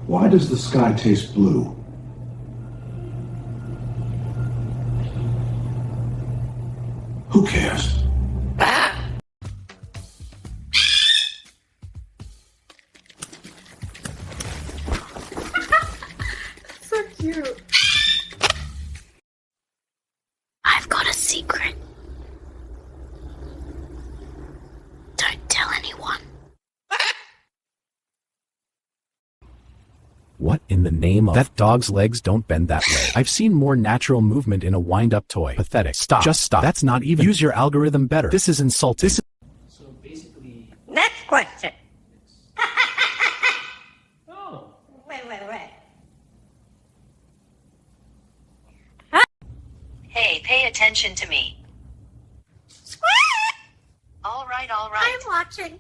Why does the sky taste blue? Who cares? So cute. I've got a secret. Don't tell anyone. What in the name of that dog's legs don't bend that way? I've seen more natural movement in a wind-up toy. Pathetic. Stop. Just stop. That's not even. Use your algorithm better. This is insulting. So basically... Next question. Oh. Wait. Hey, pay attention to me. Squawk! All right. I'm watching.